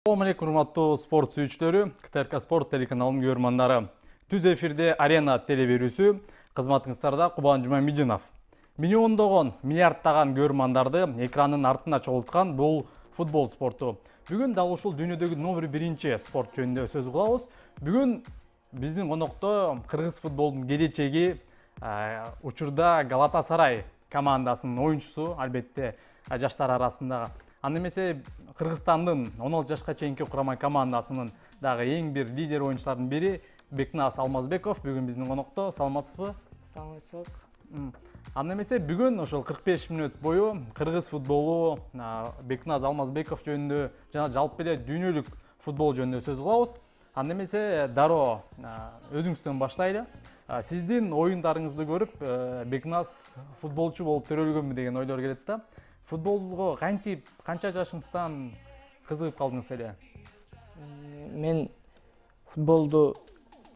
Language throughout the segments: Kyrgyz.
Assalamu alaikum, урматтуу спорт сүйүүчүлөрү, КТРК Спорт телеканалынын көрөрмандары. Түз эфирде Арена телеберүүсү, кызматыңыздарда Кубан Жумамидинов. Миллиондогон, миллиардтаган көрөрмандарды экранын артына чогулткан бул футбол спорту. Бүгүн дал ушул дүйнөдөгү номер 1 спорт жөнүндө сөз кылабыз. Бүгүн биздин конокто кыргыз футболунун келечеги, учурда Галатасарай командасынын оюнчусу, албетте жаштар арасындагы. Аны эмесе Кыргызстандын 16 жашка чейинки курама командасынын дагы эң бир лидер оюнчулардын бири Бекназ Алмазбеков бүгүн биздин конокто. Саламатсызбы? Саламатчылык. Аны эмесе бүгүн ошол 45 мүнөт бою кыргыз футболу, Бекназ Алмазбеков жөнүндө жана жалпы эле дүйнөлүк футбол жөнүндө сөз кылабыз. Аны эмесе дароо өзүңүздөн баштайлы. Сиздин оюндарыңызды көрүп, Бекназ футболчу болуп төрөлгөнбү деген ойлор келет да. Футболго кантип, канча жашыңыздан кызыгып калдыңыз эле? Мен футболду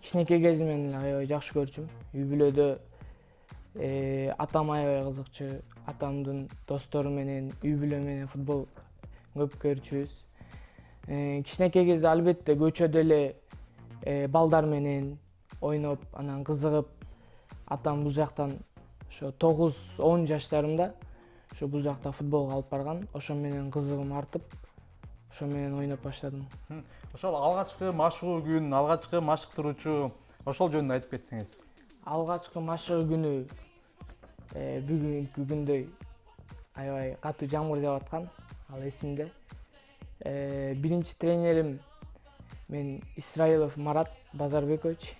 кичинекей кезимден аябай жакшы көрчүм. Үй бүлөдө атам аябай кызыкчу, атамдын достору менен, үй бүлө менен футбол көп көрчүбүз. Кичинекей кезде албетте көчөдө эле балдар менен ойноп, анан кызыгып, атам бул жактан ошо 9-10 жаштарымда ошо бул жакта футболго алып барган. Ошо менен кызыгым артып, ошо менен ойноп баштадым. Ошол алгачкы машыгуу күн, алгачкы машыктыруучу ошол жөнүндө айтып кетсеңиз. Алгачкы машыгуу күнү бүгүнкү күндөй аябай катуу жамгыр жаап аткан, ал эсимде. Биринчи тренерим мен Исраилов Марат Базарбекович.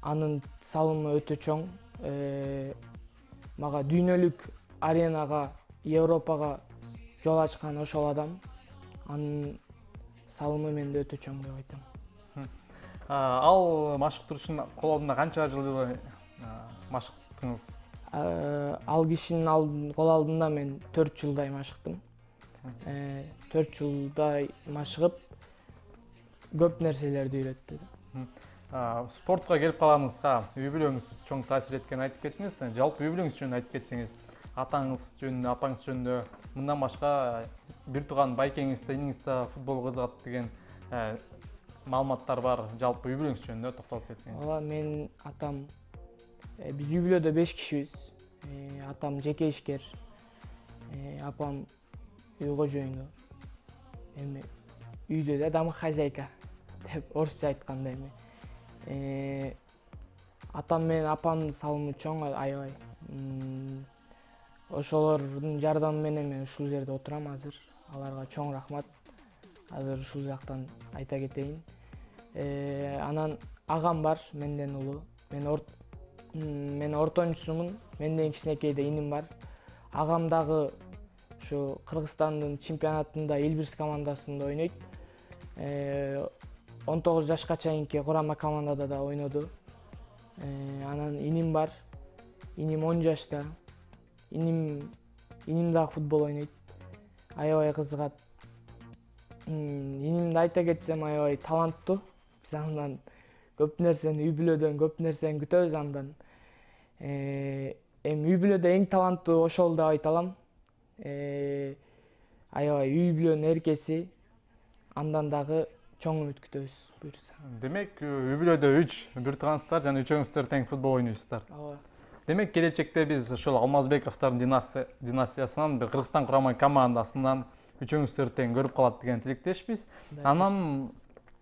Анын салымы өтө чоң. Мага дүйнөлүк аренага, Европага жол ачкан ошол адам. Анын салымы менде өтө чоң деп айтам. Ал машыктыруучунун кол алдында канча жыл машыктыңыз? Ал кишинин кол алдында мен 4 жылдай машыктым. 4 жылдай машыгып, көп нерселерди үйрөттү. Спортко келип калганыңызга үй бүлөңүз чоң таасир эткенин айтып кеттиңиз. Жалпы үй бүлөңүз жөнүндө айтып кетсеңиз, атаңыз жөнүндө, апаңыз жөнүндө, мындан башка бир тууган байкеңиз, иниңиз да футболго кызыгат деген маалыматтар бар. Жалпы үй бүлөңүз жөнүндө токтолуп кетсеңиз. Ооба, мен атам, биз үй бүлөдө 5 кишибиз. Атам жеке ишкер, апам үй кожоюну. Эми үйдө да домохозяйка деп орусча айтканда эми. Атам менен апамдын салымы чоң аябай. Ошолордун жардамы менен мен ушул жерде отурам азыр. Аларга чоң рахмат. Азыр ушул жактан айта кетейин. Анан агам бар, менден улуу. Мен ортончусумун, менден кичинекейде иним бар. Агам дагы ушу Кыргызстандын чемпионатында Элбирс командасында ойнойт. 19 жашка чейинки курама командада да ойноду. Анан иним бар. Иним 10 жашта. Иним дагы футбол ойнойт. Аябай кызыгат. Инимди айта кетсем, аябай таланттуу. Биз андан көп нерсени, үй бүлөдөн көп нерсени күтөбүз андан. Эми үй бүлөдө эң таланттуу ошол деп айта алам. Аябай үй бүлөнүн эркеси. Андан дагы чоң үмүт күтөбүз буюрса. Демек, үй бүлөдө 3 бир туугансыздар жана үчөөңүздөр тең футбол ойнойсуздар. Ооба. Демек, келечекте биз ошол Алмазбековдордун династиясынан, бир Кыргызстан курама командасынан үчөөңүздөр тең көрүп калат деген тилектешпиз. Анан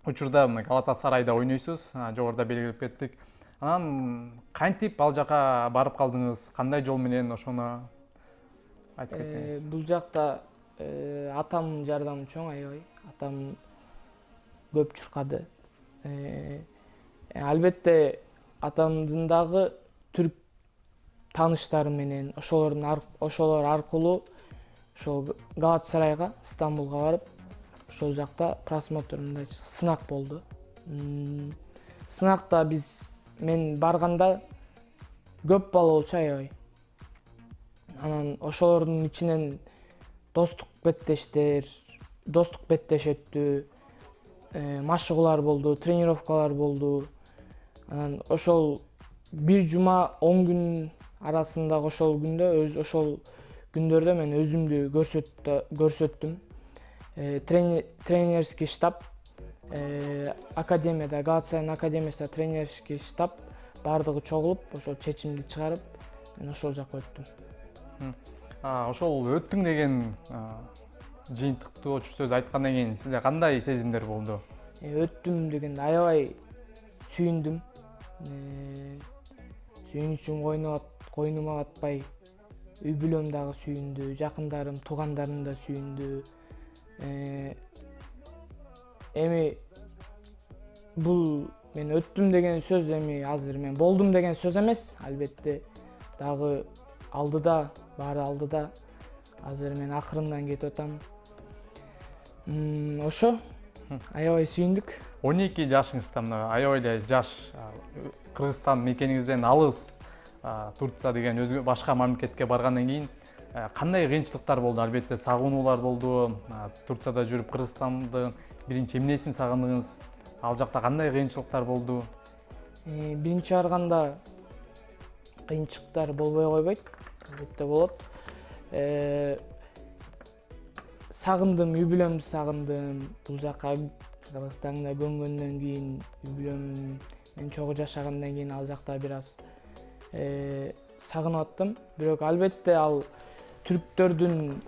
учурда Галатасарайда ойнойсуз, жогоруда белгилеп кеттик. Анан кантип ал жака барып калдыңыз? Кандай жол менен ошону айтып кетсеңиз? Бул жакта атамдын жардамы чоң аябай. Атам көп чуркады. Албетте атамдын дагы түрк тааныштары менен ошолор аркылуу ошол Галатасарайга, Стамбулга барып, ошол жакта просмотр сынак болду. Сынакта мен барганда көп бала болчу аябай. Анан ошолордун ичинен достук беттештер өттү. Машыгуулар болду, тренировкалар болду. Анан ошол бир жума 10 күн арасындагы ошол күндөрдө мен өзүмдү көрсөттүм. тренерский штаб, академияда, Галатасарайдын академиясында тренерский штаб бардыгы чогулуп, ошол чечимди чыгарып, мен ошол жакка өттүм. Ошол өттүң деген жыйынтыктуу очук сөз айткандан кийин сизде кандай сезимдер болду? Өттүм дегенде аябай сүйүндүм. Сүйүнүчүм койнума батпай, үй бүлөм дагы сүйүндү, жакындарым, туугандарым да сүйүндү. Эми бул мен өттүм деген сөз эми азыр мен болдум деген сөз эмес, албетте дагы алдыда, баары алдыда. Азыр мен акырындан кетип атам. Ошо аябай сүйүндүк. 12 жашыңызда мына аябай эле жаш, Кыргызстан мекениңизден алыс Турция деген өзгө башка мамлекетке баргандан кийин кандай кыйынчылыктар болду? Албетте сагынуулар болду. Турцияда жүрүп Кыргызстандын биринчи эмнесин сагындыңыз? Ал жакта кандай кыйынчылыктар болду? Биринчи барганда кыйынчылыктар болбой койбойт, албетте болот. Сагындым, үй бүлөмдү сагындым. Бул жака Кыргызстанда көнгөндөн кийин, үй бүлөм мен чогуу жашагандан кийин ал жакта бир аз сагынып аттым. Бирок албетте ал түрктөрдүн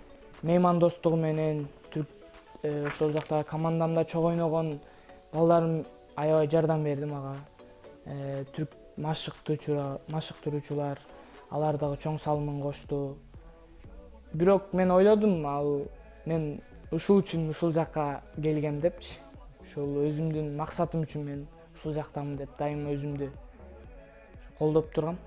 меймандостугу менен, ошол жакта командамда чогуу ойногон балдарым аябай жардам берди мага. Түрк машыктыруучулар, алар дагы чоң салымын кошту. Бирок мен ойлодум, мен ушул үчүн ушул жакка келгем депчи. Ошол өзүмдүн максатым үчүн мен ушул жактамын деп дайыма өзүмдү колдоп тургам.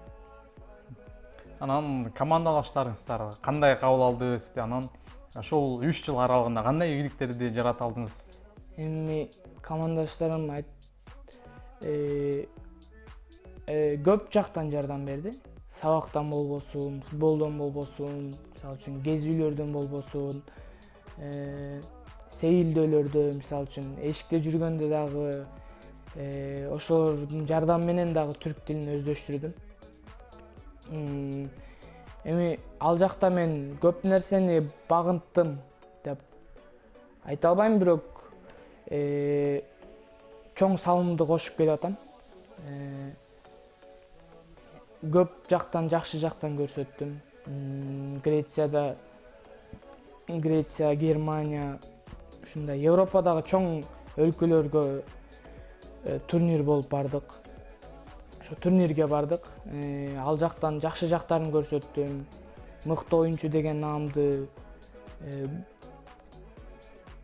Анан командалаштарыңыздар кандай кабыл алды сизди? Анан ошол 3 жыл аралыгында кандай ийгиликтерди жарата алдыңыз? Эми командаштарым көп жактан жардам берди. Сабактан болбосун, футболдон болбосун, мисалы үчүн кезүүлөрдөн болбосун, сейилдөөлөрдө, мисалы үчүн эшикте жүргөндө дагы ошолордун жардамы менен дагы түрк тилин өздөштүрдүм. Эми ал жакта мен көп нерсени багынттым деп айта албайм, бирок чоң салымды кошуп келип атам. Көп жактан, жакшы жактан көрсөттүм. Греция, Германия, ушундай Европадагы чоң өлкөлөргө турнир болуп бардык. Ошо турнирге бардык. Ал жактан жакшы жактарын көрсөттүм. Мыкты оюнчу деген наамды,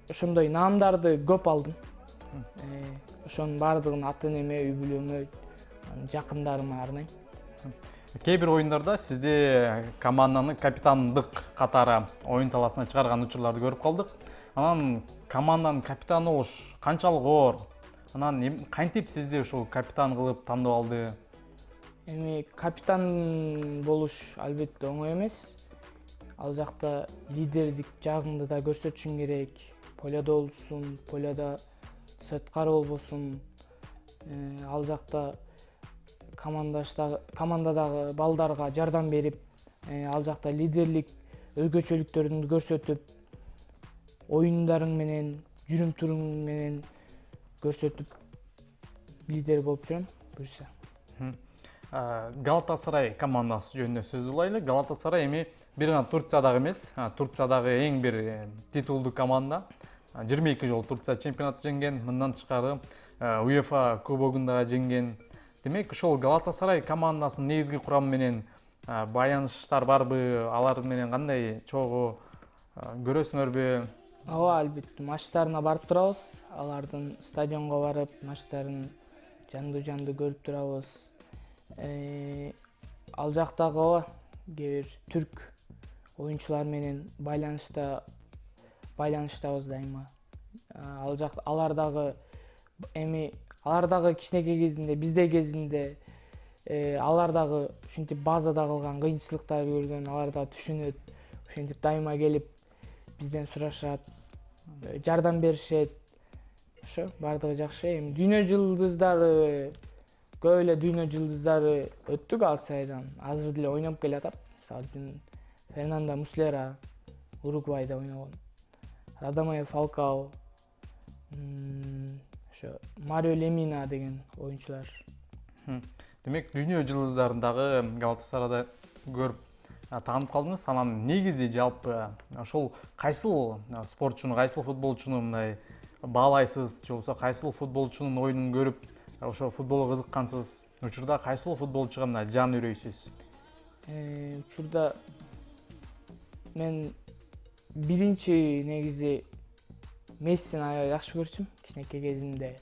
ошондой наамдарды көп алдым. Ошонун баардыгын ата-энеме, үй бүлөмө, жакындарыма арнайм. Кээ бир оюндарда сизди команданы капитандык катары оюн талаасына чыгарган учурларды көрүп калдык. Анан команданын капитаны болуш канчалык оор? Анан кантип сизди ушул капитан кылып тандап алды? Эми капитан болуш албетте оңой эмес. Ал жакта лидердик жагыңды да көрсөтүшүң керек. Поляда болсун, поляда сырткары болбосун. Ал жакта командадагы балдарга жардам берип, ал жакта лидерлик өзгөчөлүктөрүңдү көрсөтүп, оюндарың менен, жүрүм-турум менен көрсөтүп лидер болуп жүрөм, буюрса. Галатасарай командасы жөнүндө сөз кылайлы. Галатасарай эми бир гана Турциядагы эмес, Турциядагы эң бир титулдуу команда. 22 жолу Турция чемпионаты жеңген, мындан тышкары УЕФА кубогунда жеңген. Демек, ошол Галатасарай командасынын негизги курамы менен баяныштар барбы? Алар менен кандай чогуу көрөсүңөрбү? Ооба, албетте матчтарына барып турабыз. Алардын стадионго барып, матчтарын жандуу көрүп турабыз. Ал жактагы кээ бир түрк оюнчулар менен байланыштабыз дайыма. Алар дагы кичинекей кезинде, биздей кезинде алар дагы ушинтип базада калган, кыйынчылыктарды көргөн, алар да түшүнөт. Ушинтип дайыма келип бизден сурашат, жардам беришет. Ошо бардыгы жакшы. Эми дүйнө жылдыздары, көп эле дүйнө жылдыздары өттү Галатасарайдан. Азыр деле ойноп келатат. Мисалы үчүн Фернандо Муслера Уругвайда ойногон. Радамел Фалкао, ошо Марио Лемина деген оюнчулар. Демек дүйнө жылдыздарындагы Галатасарайда көрүп таанып калдыңыз. Анан негизи жалпы ошол кайсыл спортчуну, кайсыл футболчуну мындай баалайсыз, же болбосо кайсыл футболчунун оюнун көрүп ошо футболго кызыккансыз учурда кайсыл футболчуга мындай жан үйрөйсүз? Учурда мен биринчи негизи Мессини аябай жакшы көрчүм кичинекей кезимде.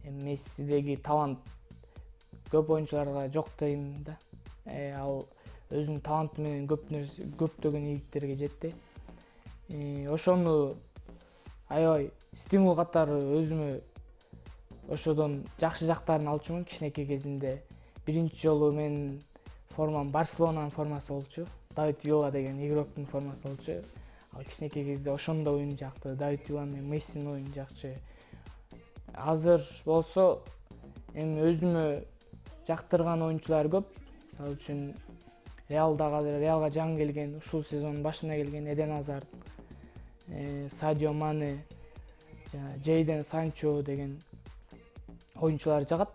Мессидеги талант көп оюнчуларга жок дейм да. Ал өзүнүн таланты менен көптөгөн ийгиликтерге жетти. Ошону аябай стимул катары өзүмө ошодон жакшы жактарын алчумун. Кичинекей кезимде биринчи жолу мен формам Барселонанын формасы болчу. Давид Вилла деген игроктун формасы болчу. Ал кичинекей кезде ошондо оюн жакты. Давид Вилла менен Мессинин оюну жакчы. Азыр болсо эми өзүмө жактырган оюнчулар көп. Мисалы үчүн Реалга жаңы келген, ушул сезондун башына келген Эден Азард, Садио Мане, Джейден Санчо деген оюнчулар жагат.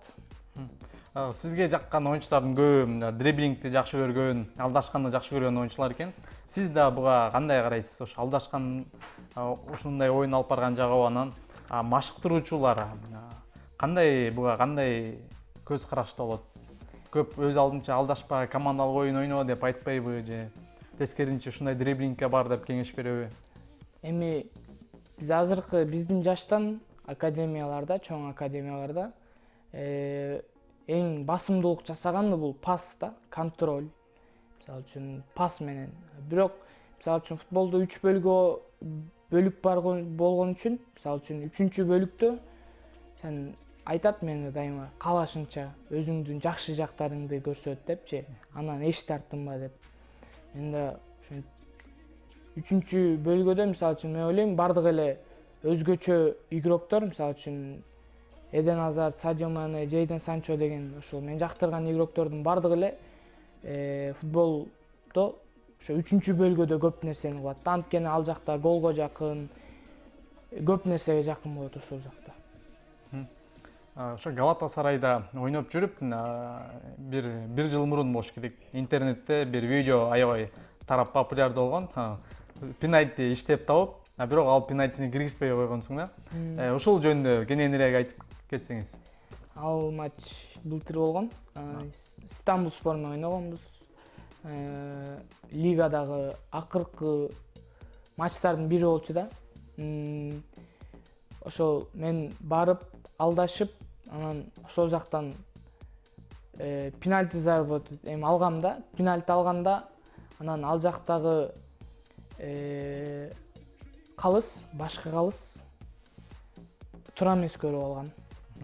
Сизге жаккан оюнчулардын көбү дриблингди жакшы көргөн, алдашканды жакшы көргөн оюнчулар экен. Сиз да буга кандай карайсыз? Ошо алдашкан ушундай оюн алып барган жагы анан машыктыруучулар буга кандай көз карашта болот? Көп өз алдынча алдашпа, командалык оюн ойново деп айтпайбы же тескерисинче ушундай дриблингке бар деп кеңеш береби? Эми биз азыркы биздин жаштан академияларда, чоң академияларда эң басымдуулук жасаганы бул пас да, контроль. Мисалы үчүн пас менен. Бирок мисалы үчүн футболдо 3 бөлүк болгон үчүн, мисалы үчүн 3-чү бөлүктө сен айтат мени дайыма каалашыңча өзүңдүн жакшы жактарыңды көрсөт депчи, анан эч тартынба деп. Мен да ошо 3-чү бөлгөдө мисалы үчүн мен ойлойм бардык эле өзгөчө игроктор, мисалы үчүн Эден Азард, Садио Мане, Джейден Санчо деген ошол мен жактырган игроктордун бардык эле футболдо ошо 3-чү бөлгөдө көп нерсени кылат. Анткени ал жакта голго жакын, көп нерсеге жакын болот ошол жакта. Ошо Галатасарайда ойноп жүрүп, бир жыл мурун болуш керек, интернетте бир видео аябай тарап популярдуу болгон. Пенальти иштеп табып, бирок ал пенальтини киргизбей койгонсуң да. Ошол жөнүндө кененирээк айтып кетсеңиз. Ал матч былтыр болгон. Стамбулспор менен ойногонбуз. Лигадагы акыркы матчтардын бири болчу да. Ошол мен барып алдашып, анан ошол жактан пенальти заработать алгам да. Пенальти алганда анан ал жактагы калыс, башкы калыс туура эмес көрүп алган.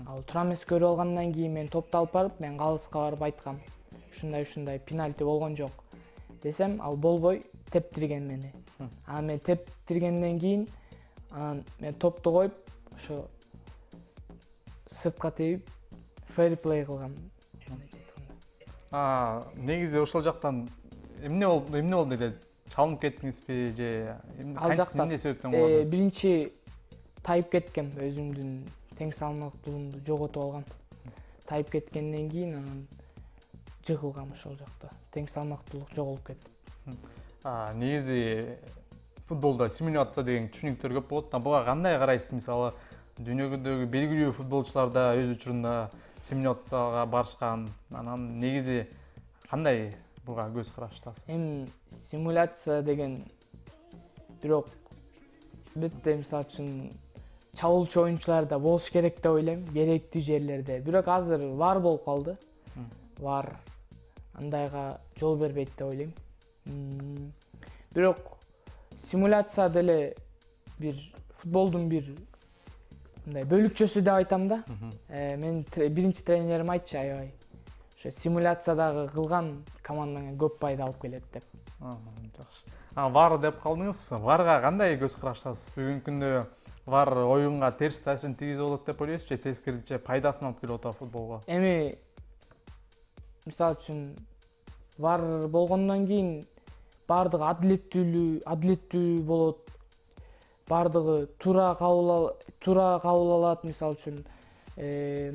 Ал туура эмес көрүп алгандан кийин мен топту алып барып, мен калыска барып айткам. Ушундай пенальти болгон жок десем, ал болбой тептирген мени. Анан мен тептиргенден кийин анан мен топту коюп, ошо сыртка тебип fair play кылгам. Негизи ошол жактан эмне болду эле? Чалынып кеттиңизби же ал жактан эмне себептен болдуңуз? Биринчи тайып кеткем, өзүмдүн тең салмактуулугумду жоготуп алгам. Тайып кеткенден кийин анан жыгылгам ошол жакта. Тең салмактуулук жоголуп кетти. Негизи футболдо симуляция деген түшүнүктөр көп болот. Буга кандай карайсыз? Мисалы, дүйнөдөгү белгилүү футболчулар да өз учурунда симуляцияга барышкан. Анан негизи кандай буга көз караштасыз? Эми симуляция деген бирок бетте мисалы үчүн чабуулчу оюнчуларда болуш керек деп ойлойм, керектүү жерлерде. Бирок азыр VAR болуп калды. VAR андайга жол бербейт деп ойлойм. Бирок симуляция деле бир футболдун бир мындай бөлүкчөсү деп айтам да. Мен биринчи тренерим айтчу аябай. Ошо симуляциядагы кылган командаңа көп пайда алып келет деп. Жакшы. VAR деп калдыңыз. VAR-га кандай көз караштасыз? Бүгүнкү күндө VAR оюнга терс таасирин тийгизип болот деп ойлойсузбу же тескерисинче пайдасын алып келип атат футболго? Эми мисалы үчүн VAR болгондон кийин баардыгы адилеттүү болот. бардыгы туура кабыл алат, мисалы үчүн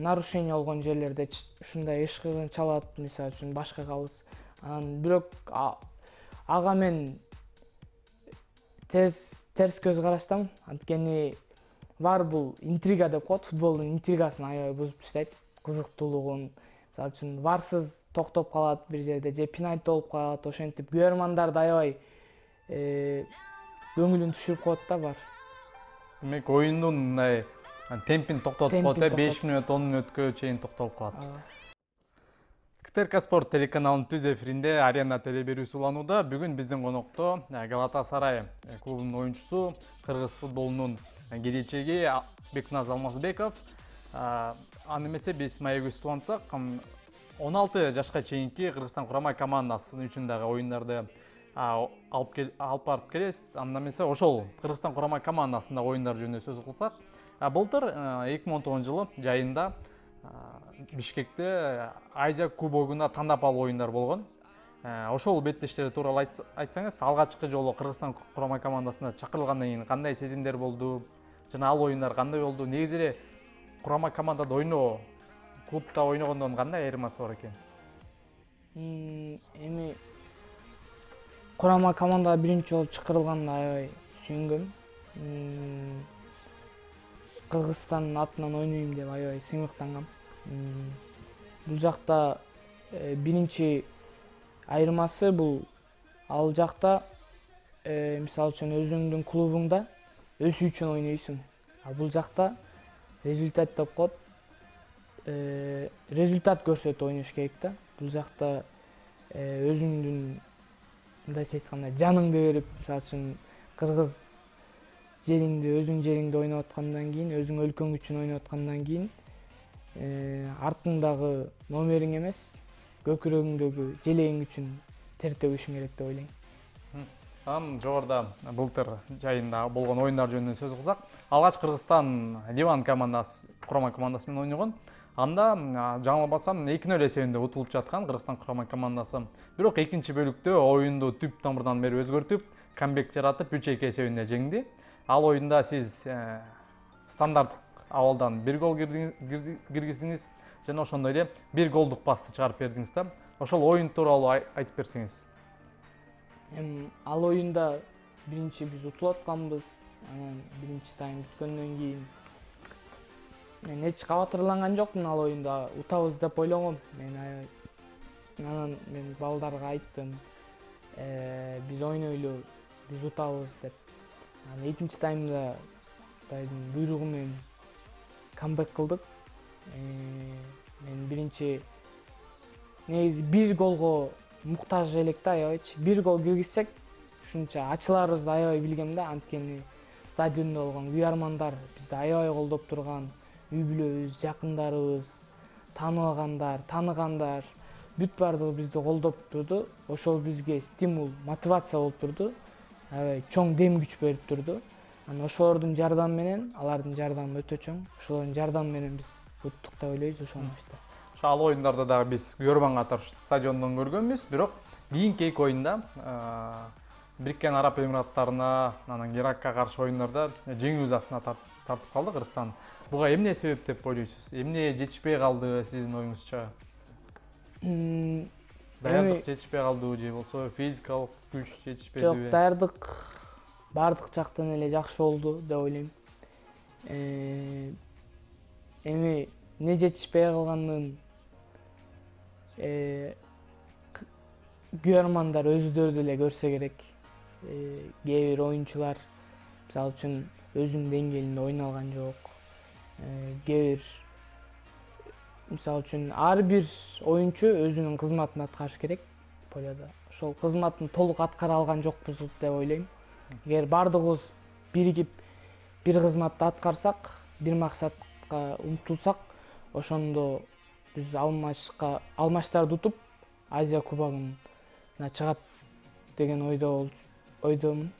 нарушение болгон жерлерде ушундай ышкыгын чалат, мисалы үчүн башка кабыз. Анан бирок ага мен терс көз караштам, анткени бар бул интрига деп коет, футболдун интригасын аябай бузуп таштайт, кызыктуулугун. Мисалы үчүн варсыз токтоп калат бир жерде, же пенальти болуп калат, ошентип көрөрмандарды аябай көңүлүн түшүрүп коет да бар. Демек оюндун мындай темпин токтотуп коет, 5 мүнөт 10 мүнөткө чейин токтолуп калат. КТРК Спорт телеканалынын түз эфиринде Арена телеберүүсү уланууда. Бүгүн биздин конокто Галатасарай клубунун оюнчусу, кыргыз футболунун келечеги Бекназ Алмазбеков. Аны эмесе биз маегибизди улантсак, 16 жашка чейинки Кыргызстан курама командасынын үчүн дагы оюндарды алып барып келебиз. Анда эмесе ошол Кыргызстан курама командасында оюндар жөнүндө сөз кылсак, былтыр 2010 жылы жайында Бишкекте Азия кубогуна тандап алуу оюндар болгон. Ошол беттештери тууралуу айтсаңыз, алгачкы жолу Кыргызстан курама командасына чакырылгандан кийин кандай сезимдер болду? Жана ал оюндар кандай болду? Негизи эле курама командада ойноо, клубда ойногондон кандай айырмасы бар экен? Эми курама командага биринчи жолу чакырылганда аябай сүйүнгөм. Кыргызстандын атынан ойнойм деп аябай сыймыктангам. Бул жакта биринчи айырмасы бул ал жакта мисалы үчүн өзүңдүн клубуңда өсүү үчүн ойнойсуң. Бул жакта результат деп коет. Результат көрсөтүп ойнош керек да. Бул жакта өзүңдүн мындайча айтканда жаныңды берип, мисалы үчүн кыргыз жериңде, өзүң жериңде ойноп аткандан кийин, өзүң өлкөң үчүн ойноп аткандан кийин артыңдагы номериң эмес, көкүрөгүңдөгү желегиң үчүн тер төгүшүң керек деп ойлойм. Жогоруда былтыр жайында болгон оюндар жөнүндө сөз кылсак, алгач Кыргызстан Ливан командасы, курама командасы менен ойногон. Анда жаңылбасам 2-0 эсебинде утулуп жаткан Кыргызстан курама командасы. Бирок экинчи бөлүктө оюнду түп тамырдан бери өзгөртүп, камбек жаратып 3-2 эсебинде жеңди. Ал оюнда сиз стандарттык абалдан 1 гол киргиздиңиз жана ошондой эле 1 голдук пасты чыгарып бердиңиз да. Ошол оюн тууралуу айтып берсеңиз. Ал оюнда биринчи биз утулуп атканбыз. Анан биринчи тайм бүткөндөн кийин мен эч кабатырланган жокмун ал оюнда утабыз деп ойлогом. Анан мен балдарга айттым, биз ойнойлу, биз утабыз деп. Анан экинчи таймда Кытайдын буйругу менен камбек кылдык. Мен биринчи негизи 1 голго муктаж элек да, аябайчы. 1 гол киргизсек, ушунча ачыларыбызды аябай билгем да, анткени стадиондо болгон күйөрмандар бизди аябай колдоп турган, үй бүлөбүз, жакындарыбыз, таныгандар бүт бардыгы бизди колдоп турду. Ошол бизге стимул, мотивация болуп турду. Аябай чоң дем күч берип турду. Анан ошолордун жардамы менен, алардын жардамы өтө чоң. Ошолордун жардамы менен биз уттук деп ойлойбуз ошол матчта. Ал оюндарда дагы биз көргөн катар стадиондон көргөнбүз, бирок кийинки эки оюнда Бириккен Араб Эмираттарына, анан Иракка каршы оюндарда жеңүү астына тартып калды Кыргызстан. Буга эмне себеп деп ойлойсуз? Эмне жетишпей калды сиздин оюңузча? Даярдык жетишпей калдыбы же болсо физикалык күч жетишпедиби? Жок, даярдык бардык жактан эле жакшы болду деп ойлойм. Эми эмне жетишпей калгандыгын күйөрмандар өзүлөрү деле көрсө керек. Кээ бир оюнчулар мисалы үчүн өзүнүн деңгээлинде ойнай алган жок. Кээ бир мисалы үчүн ар бир оюнчу өзүнүн кызматын аткарыш керек полядо. Ошол кызматын толук аткара алган жокпуз деп ойлойм. Эгер бардыгыбыз биригип бир кызматты аткарсак, бир максатка умтулсак, ошондо биз алмаштарды утуп Азия кубогуна чыгат деген ойдомун.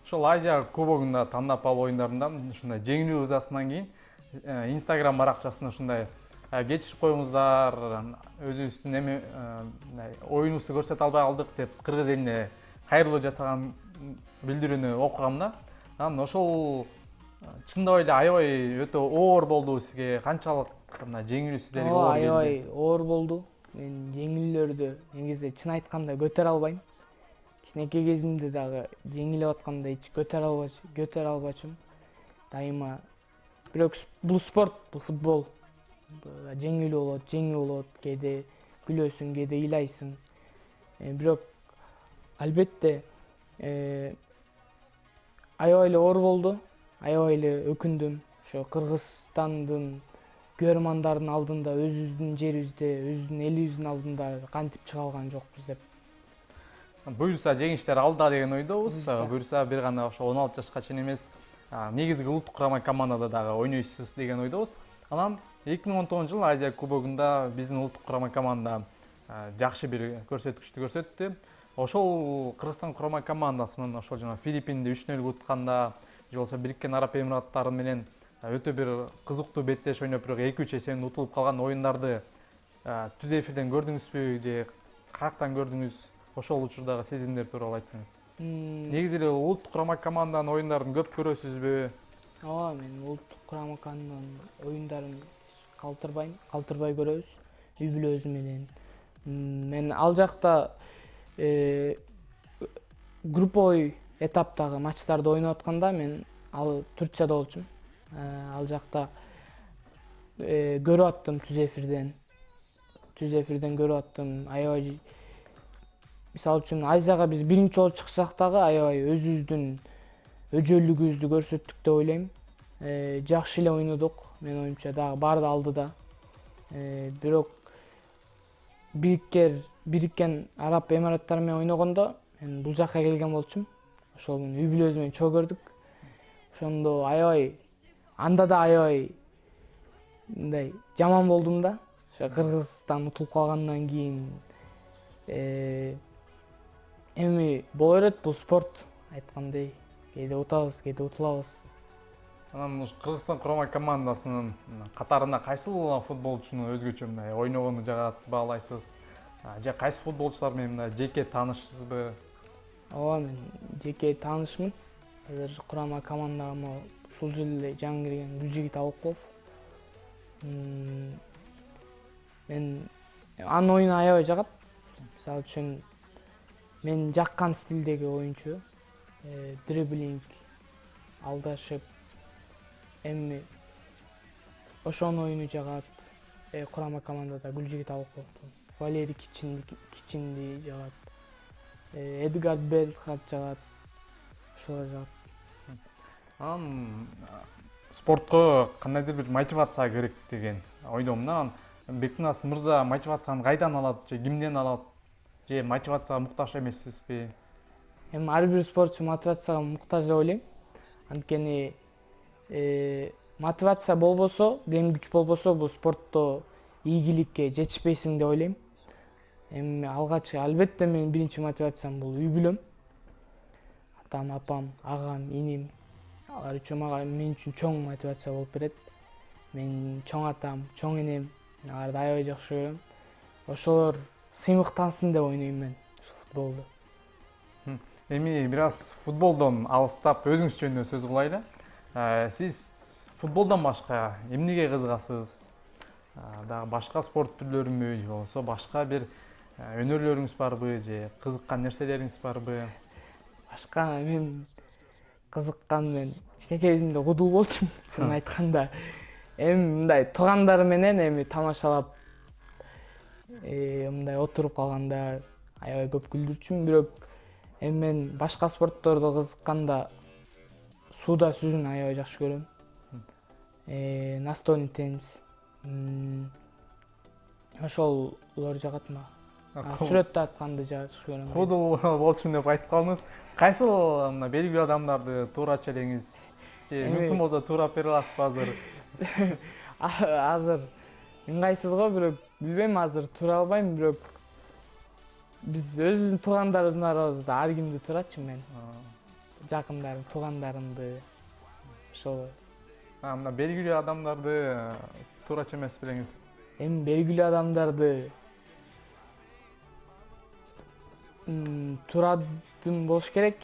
Ошол Азия кубогунда тандап алуу оюндарында ушундай жеңүү ызасынан кийин Instagram баракчасына ушундай кечирип коюңуздар, өзүбүздүн эми оюнубузду көрсөтө албай калдык деп кыргыз элине кайрылуу жасаган билдирүүнү окугам да. Анан ошол чындап эле аябай өтө оор болдубу сизге? Канчалык мына жеңилүү сиздерге оор келди? Аябай оор болду. Мен жеңилүүлөрдү негизи чын айтканда көтөрө албайм. Кичинекей кезимде дагы жеңилип атканда эч көтөрө албачумун. Дайыма бирок бул спорт, бул футбол. Жеңил болот, кээде күлөсүң, кээде ыйлайсың. Бирок албетте аябай эле оор болду, аябай эле өкүндүм. Ошо Кыргызстандын көрөрмандардын алдында, өзүбүздүн жерибизде, өзүбүздүн элибиздин алдында кантип чыга алган жокпуз деп. Буюрса жеңиштер алда деген ойдобуз. Буюрса бир гана ошо 16 жашка чейин эмес, негизги улуттук курама командада дагы ойнойсуз деген ойдобуз. Анан 2019 Азия кубогунда биздин улуттук курама команда жакшы бир көрсөткүчтү көрсөттү. Ошол Кыргызстан курама командасынын ошол жана Филиппинди 3-0 утканда, же болбосо Бириккен Араб Эмираттары менен өтө бир кызыктуу беттеш ойноп, бирок 2-3 эсебинен утулуп калган оюндарды түз эфирден көрдүңүзбү же каяктан көрдүңүз? Ошол учурдагы сезимдер тууралуу айтсаңыз. Негизи эле улуттук курама команданын оюндарын көп көрөсүзбү? Ооба, мен улуттук курама команданын оюндарын калтырбай көрөбүз үй бүлөбүз менен. Мен ал жакта групповой этаптагы матчтарды ойноп атканда мен ал Турцияда болчумун. Ал жакта көрүп аттым түз эфирден көрүп аттым. Аябай, мисалы үчүн Азияга биз биринчи болуп чыксак дагы аябай өзүбүздүн өжөлүгүбүздү көрсөттүк деп ойлойм. Жакшы эле ойнодук, менин оюмча, дагы баары да алдыда. Бирок Бириккен Араб Эмираттары менен ойногондо мен бул жакка келген болчумун. Ошол үй бүлөбүз менен чогуу көрдүк. Ошондо аябай, анда да аябай мындай жаман болдум да. Ошо Кыргызстан утулуп калгандан кийин эми боло берет, бул спорт, айткандай. Кээде утабыз, кээде утулабыз. Анан Кыргызстан курама командасынын катарына кайсыл футболчуну өзгөчө мындай ойногону жагат, баалайсыз? Же кайсы футболчулар менен мындай жеке таанышсызбы? Ооба, мен жеке таанышмын. Азыр курама командама ушул жылы эле жаңы кирген Гүлжигит Абыкулов. Мен анын оюну аябай жагат. Мисалы үчүн мен жаккан стилдеги оюнчу. Дриблинг, алдашып, эми ошонун оюну жагат. Курама командада Гүлжигит Абыкуловдун, Валерий Кичинди жагат, Эдгар Белхат жагат. Ошолор жагат. Анан спортко кандайдыр бир мотивация керек деген ойдомун. Анан Бектинас мырза мотивацияны кайдан алат же кимден алат? Же мотивацияга муктаж эмессизби? Эми ар бир спортчу мотивацияга муктаж деп ойлойм. Анткени мотивация болбосо, дем күч болбосо, бул спортто ийгиликке жетишпейсиң деп ойлойм. Эми алгач албетте менин биринчи мотивациям бул үй бүлөм. Атам, апам, агам, иним. Алар үчүн мен үчүн чоң мотивация болуп берет. Мен чоң атам, чоң энем, аларды аябай жакшы көрөм. Ошолор сыймыктансын деп ойнойм мен ушул футболду. Эми бир аз футболдон алыстап өзүңүз жөнүндө сөз кылайлы. Сиз футболдон башка эмнеге кызыгасыз? Дагы башка спорт түрлөрүнбү же болбосо башка бир өнөрлөрүңүз барбы же кызыккан нерселериңиз барбы? Башка мен кызыккан, мен кичинекей кезимде кудул болчумун, чынын айтканда. Эми мындай туугандар менен эми тамашалап мындай отуруп калганда аябай көп күлдүрчүмүн. Бирок эми мен башка спорттордо кызыкканда сууда сүзүүнү аябай жакшы көрөм. Настольный теннис. Ошолор жагат мага. Сүрөт тартканды жакшы көрөм. Кудул болчумун деп айтып калдыңыз. Кайсыл мына белгилүү адамдарды туурачу элеңиз? Же мүмкүн болсо туурап бере аласызбы азыр? Азыр ыңгайсыз бирок билбейм, азыр тура албайм, бирок биз өзүбүздүн туугандарыбыздын арабызда ар кимди турачумун мен. Жакындарым, туугандарымды. Ошол. Мына белгилүү адамдарды туурачу эмес белеңиз? Эми белгилүү адамдарды турадым болуш керек,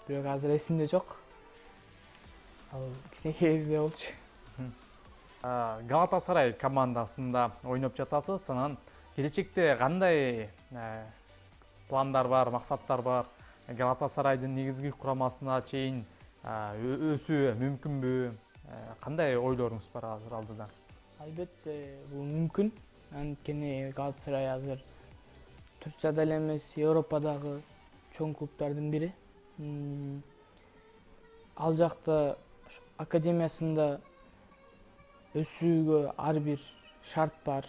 бирок азыр эсимде жок. Ал кичинекей кезде болчу. Галатасарай командасында ойноп жатасыз. Анан келечекте кандай пландар бар, максаттар бар? Галатасарайдын негизги курамасына чейин өсүү мүмкүнбү? Кандай ойлоруңуз бар азыр алдыда? Албетте бул мүмкүн. Анткени Галатасарай азыр Турцияда эле эмес, Европадагы чоң клубдардын бири. Ал жакта академиясында өсүүгө ар бир шарт бар.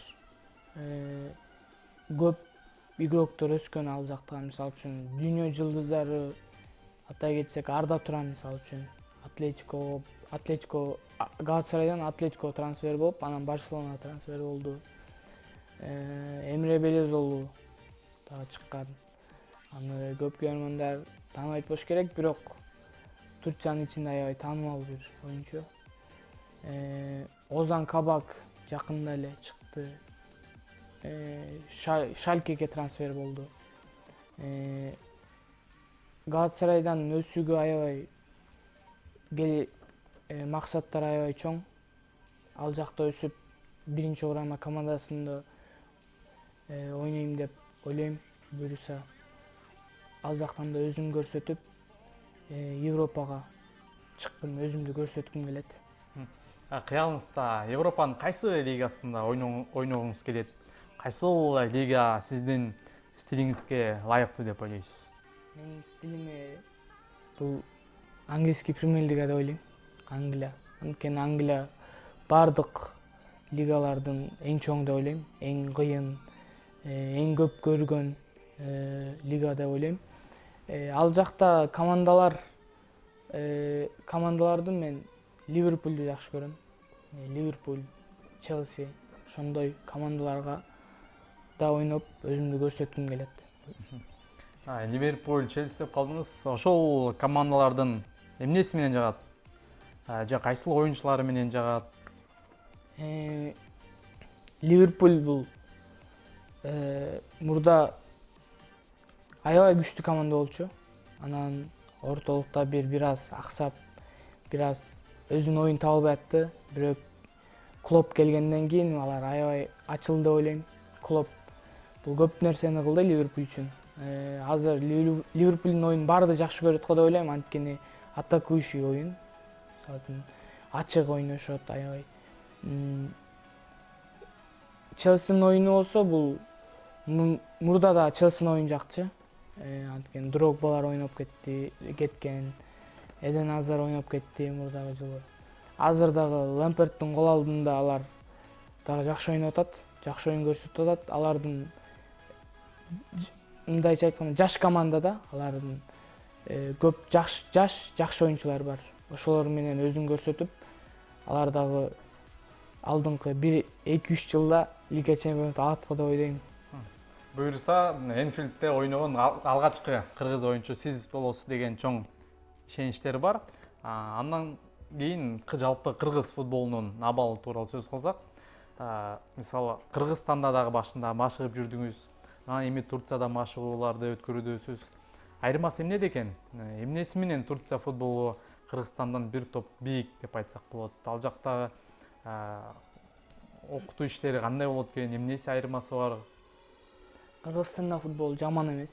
Көп игроктор өскөн ал жакта. Мисалы үчүн дүйнө жылдыздары атай кетсек Арда Туран мисалы үчүн Атлетико Галатасарайдан Атлетико трансфер болуп, анан Барселона трансфер болду. Эмре Белезоглу дагы чыккан. Аны көп көргөндөр тааныбайт болуш керек, бирок Турциянын ичинде аябай таанымал бир оюнчу. Озан Кабак жакында эле чыкты. Шалкеге трансфер болду. Галатасарайдан өсүүгө аябай максаттар аябай чоң. Ал жакта өсүп биринчи урама командасында ойнойм деп ойлойм. Буюрса ал жактан да өзүм көрсөтүп, Европага чыккым, өзүмдү көрсөткүм келет. Кыялыңызда Европанын кайсы лигасында ойногуңуз келет? Кайсыл лига сиздин стилиңизге лайыктуу деп ойлойсуз? Менин стилиме бул английский премьер лига деп ойлойм. Англия. Анткени Англия бардык лигалардын эң чоң деп ойлойм. Эң кыйын, эң көп көргөн лига деп ойлойм. Ал жакта командаларды мен Ливерпулду жакшы көрөм. Ливерпуль, Челси, ошондой командаларга да ойноп өзүмдү көрсөткүм келет. Ливерпуль, Челси деп калдыңыз. Ошол командалардын эмнеси менен жагат? Же кайсыл оюнчулары менен жагат? Ливерпуль бул мурда аябай күчтүү команда болчу. Анан ортолукта бир аз аксап, бир аз өзүнүн оюн таба албай. Бирок Клоп келгенден кийин алар аябай ачылды деп ойлойм. Клоп бул көп нерсени кылды Ливерпуль үчүн. Азыр Ливерпулдун оюнун баарды жакшы көрөт го деп ойлойм, анткени атакующий оюн. Ачык ойношот аябай. Челсинин оюну болсо бул мурда да Челсинин оюну жакчы. Анткени Дрогбалар ойноп кеткен, Эден Азар ойноп кетти мурдагы жылы. Азыр дагы Ламперттин кол алдында алар дагы жакшы ойноп атат, жакшы оюн көрсөтүп атат. Алардын мындайча айтканда жаш командада алардын көп жакшы оюнчулар бар. Ошолор менен өзүн көрсөтүп, алар дагы алдыңкы 1-2-3 жылда Лига чемпионатты алат го деп ойлойм. Буюрса, Энфилдте ойногон алгачкы кыргыз оюнчу сиз болосуз деген чоң ишеничтер бар. Андан кийин жалпы кыргыз футболунун абалы тууралуу сөз кылсак, мисалы Кыргызстанда дагы башында машыгып жүрдүңүз, анан эми Турцияда машыгууларды өткөрүүдөсүз. Айырмасы эмнеде экен? Эмнеси менен Турция футболу Кыргызстандан бир топ бийик деп айтсак болот? Ал жакта окутуу иштери кандай болот экен? Эмнеси айырмасы бар? Кыргызстанда футбол жаман эмес.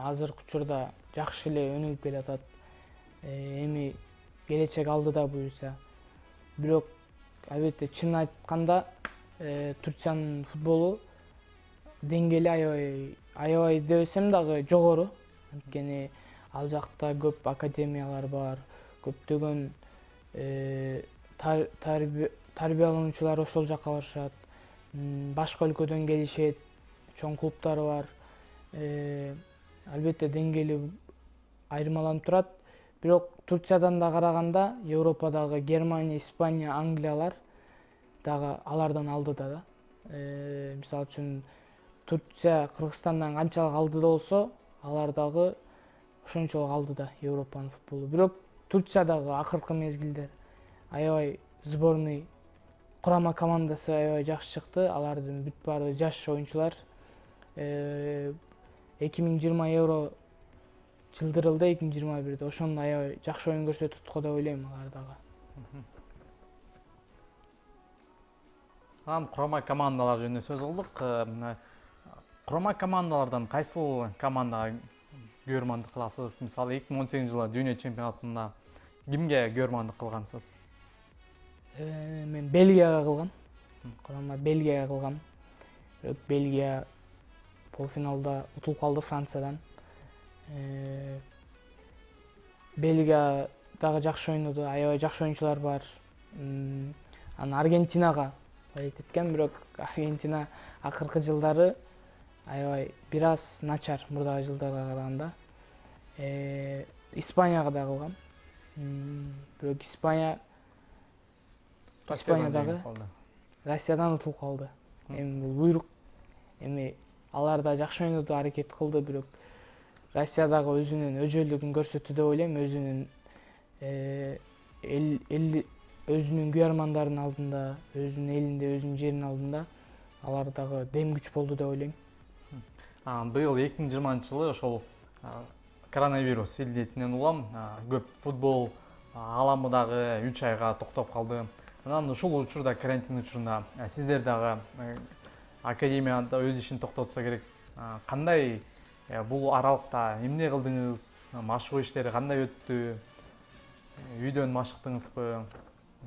Азыркы учурда жакшы эле өнүгүп келатат. Эми келечек алдыда буюрса. Бирок албетте чын айтканда Турциянын футболу деңгээли аябай десем дагы жогору. Анткени ал жакта көп академиялар бар, көптөгөн тарбиялануучулар ошол жака барышат. Башка өлкөдөн келишет, чоң клубтары бар. Албетте деңгээли айырмаланып турат. Бирок Турциядан да караганда Европадагы Германия, Испания, Англиялар дагы алардан алдыда да. Мисалы үчүн Турция Кыргызстандан канчалык алдыда болсо, алар дагы ошончолук алдыда Европанын футболу. Бирок Турциядагы акыркы мезгилдер аябай сборный курама командасы аябай жакшы чыкты. Алардын бүт баары жаш оюнчулар. 2020 Евро жылдырылды 2021-де. Ошондо аябай жакшы оюн көрсөтүп го деп ойлойм алар дагы. Анан курама командалар жөнүндө сөз кылдык. Курама командалардан кайсыл командага көрмандык кыласыз? Мисалы 2018 дүйнө чемпионатында кимге көрмандык кылгансыз? Мен Бельгияга кылгам. Курама Бельгияга кылгам. Бирок Бельгия полуфиналда утулуп калды Франциядан. Бельгия дагы жакшы ойноду, аябай жакшы оюнчулар бар. Анан Аргентинага эткем, бирок Аргентина акыркы жылдары аябай бир аз начар мурдагы жылдарга караганда. Испанияга да кылгам. Бирок Испания дагы Россиядан утулуп калды. Эми бул буйрук. Эми алар да жакшы ойноду, аракет кылды, бирок Россия дагы өзүнүн өжөлүгүн көрсөттү деп ойлойм. Өзүнүн күйөрмандарынын алдында, өзүнүн элинде, өзүнүн жеринин алдында алар дагы дем күч болду деп ойлойм. Быйыл 2020-жылы ошол коронавирус илдетинен улам көп футбол аламы дагы 3 айга токтоп калды. Анан ушул учурда, карантин учурунда сиздер дагы академияда өз ишин токтотсо керек. Кандай бул аралыкта эмне кылдыңыз? Машыгуу иштери кандай өттү? Үйдөн машыктыңызбы?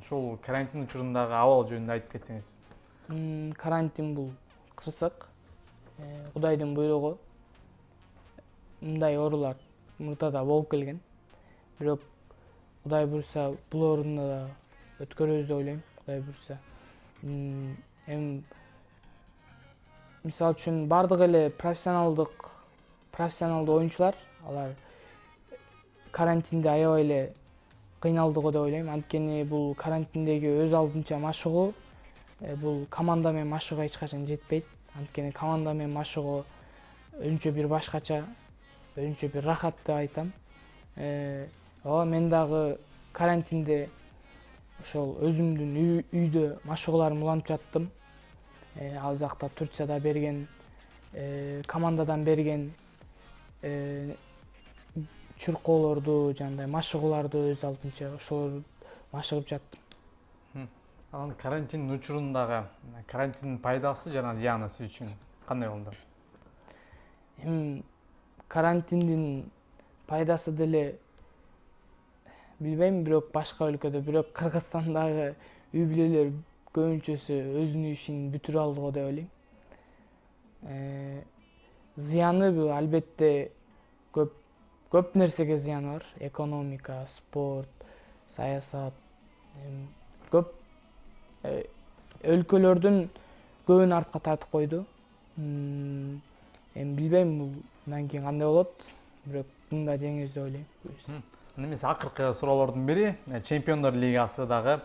Ошол карантин учурундагы абал жөнүндө айтып кетсеңиз. Карантин бул кырсык. Кудайдын буйругу. Мындай оорулар мурда да болуп келген. Бирок Кудай буйруса бул оорунду да өткөрөбүз деп ойлойм. Кудай буйруса. Мисалы үчүн бардык эле профессионалдуу оюнчулар, алар карантинде аябай эле кыйналды го деп ойлойм. Анткени бул карантиндеги өз алдынча машыгуу, бул команда менен машыгууга эч качан жетпейт. Анткени команда менен машыгуу өзүнчө бир башкача, өзүнчө бир рахат деп айтам. Мен дагы карантинде ошол өзүмдүн үйдө машыгууларымды улантып жаттым. Ал жакта Турцияда берген, командадан берген чуркоолорду, жандай машыгууларды өз алдынча ошолорду машыгып жаттым. Анан карантин учурундагы карантиндин пайдасы жана зыяны сиз үчүн кандай болду? Карантиндин пайдасы деле билбейм, бирок башка өлкөдө, бирок Кыргызстандагы үй бүлөлөр көбүнчөсү өзүнүн ишин бүтүрүп алды го деп ойлойм. Зыяны бул албетте көп нерсеге зыяны бар. Экономика, спорт, саясат, көп өлкөлөрдүн көбүн артка тартып койду. Эми билбейм бул мындан кийин кандай болот, бирок муну да жеңебиз деп ойлойм. Эмес, акыркы суроолордун бири Чемпиондор лигасы дагы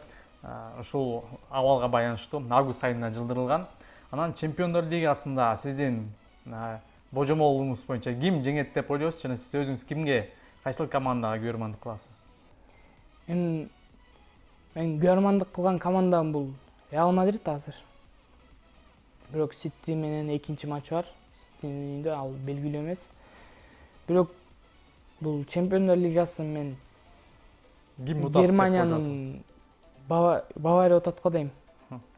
ушул абалга байланыштуу август айында жылдырылган. Анан Чемпиондор лигасында сиздин божомолуңуз боюнча ким жеңет деп ойлойсуз жана сиз өзүңүз кимге, кайсыл командага көрмандык кыласыз? Мен көрмандык кылган командам бул Реал Мадрид азыр. Бирок Сити менен экинчи матч бар. Ситинин үйүндө, ал белгилүү эмес. Бирок бул Чемпиондор лигасын мен Германиянын Бавария утат го дейм.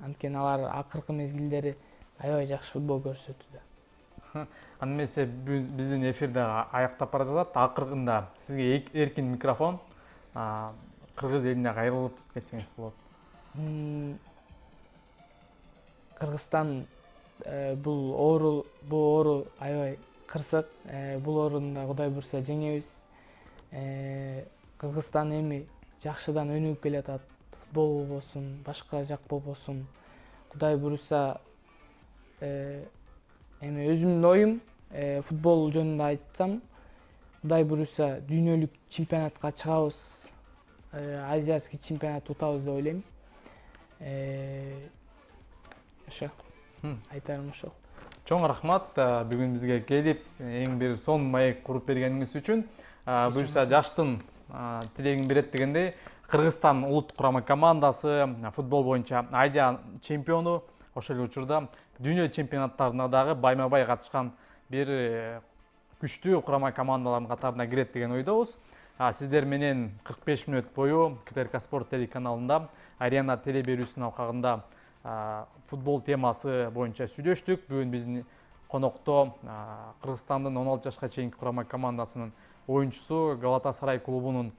Анткени алар акыркы мезгилдери аябай жакшы футбол көрсөтүүдө. Аны эмесе биздин эфирде аяктап бара жатат. Акыркында сизге эркин микрофон, кыргыз элине кайрылып кетсеңиз болот. Кыргызстан бул оору аябай кырсык. Бул оорунда Кудай буйруса жеңебиз. Кыргызстан эми жакшыдан өнүгүп келатат. Футбол болбосун, башка жак болбосун. Кудай буйруса эми өзүмдүн оюм футбол жөнүндө айтсам, Кудай буйруса дүйнөлүк чемпионатка чыгабыз, азиатский чемпионат утабыз деп ойлойм. Ошо айтарым ошол. Чоң рахмат бүгүн бизге келип, эң бир сон маек куруп бергениңиз үчүн. Буюрса жаштын тилегин берет дегендей, Кыргызстан улут курама командасы футбол боюнча Азия чемпиону, ошол эле учурда дүйнө чемпионаттарына дагы байма-бай катышкан бир күчтүү курама командалардын катарына кирет деген ойдобуз. Сиздер менен 45 мүнөт бою КТРК Спорт телеканалында Арена теле берүүсүнүн алкагында футбол темасы боюнча сүйлөштүк. Бүгүн биздин конокто Кыргызстандын 16 жашка чейинки курама командасынын оюнчусу, Галатасарай клубунун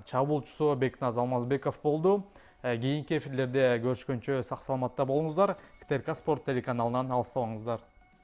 чабуулчусу Бекназ Алмазбеков болду. Кийинки эфирлерде көрүшкөнчө сак саламатта болуңуздар. КТРК Спорт телеканалынан алыстабаңыздар.